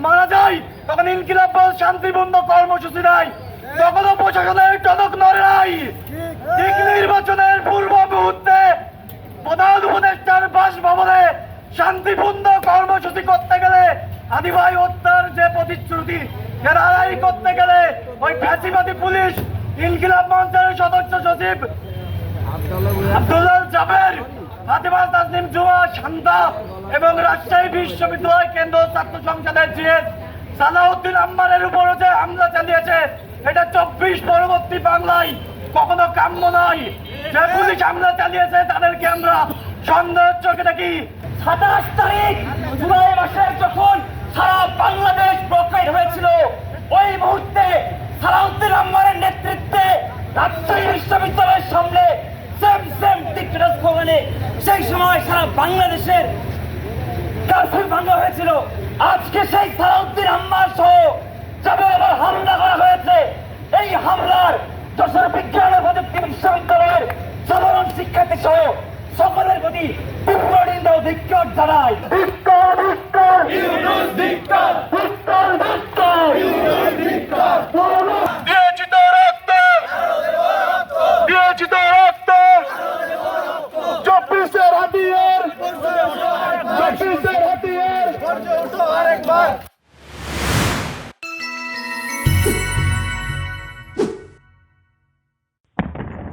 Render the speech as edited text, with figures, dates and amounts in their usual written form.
মারা যায় তখন ইনকিলাব শান্তিপূর্ণ কর্মসূচি নাই, তখনও প্রশাসনের টনক নড়ে নাই। ঠিক নির্বাচনের পূর্ব মুহূর্তে প্রধান উপদেষ্টার বাসভবনে শান্তিপূর্ণ কর্মসূচি করতে গেলে আদিবাই হত্যার যে প্রতিশ্রুতি সেটা আদায় করতে গেলে ওই ফ্যাসিবাদী পুলিশ ইনকিলাব মঞ্চের সদস্য সচিব আব্দুল্লাহ জাবের, ফাতেমা তাসনিম জুমা শান্তা এবং রাজশাহী বিশ্ববিদ্যালয় কেন্দ্র ছাত্র সংসদের জিএস সালাউদ্দিন আম্মারের উপরও যে হামলা চালিয়েছে এটা 24 পরবর্তী বাংলায় কখনো কাম্য নয়। যে পুলিশ হামলা চালিয়েছে তাদেরকে আমরা সন্দেহের চোখে দেখি। 27 তারিখ জুলাই মাসের যখন সারা বাংলাদেশ ব্লকেড হয়েছিল, ওই মুহূর্তে সালাউদ্দিন আম্মারের নেতৃত্বে রাজশাহী বিশ্ববিদ্যালয়ের সামনে সেম ডিক্টেটরস ভবনে সেই সময় সারা বাংলাদেশের কারফিউ ভাঙা হয়েছিল। আজকে সেই সালাউদ্দিন আম্মার সহ যাবে আবার হামলা করা হয়েছে। এই হামলার যশোর বিজ্ঞান ও প্রযুক্তি বিশ্ববিদ্যালয়ের সাধারণ শিক্ষার্থী সহ সকলের প্রতি তীব্র নিন্দা ও ধিক্কার জানাই। ধিক্কার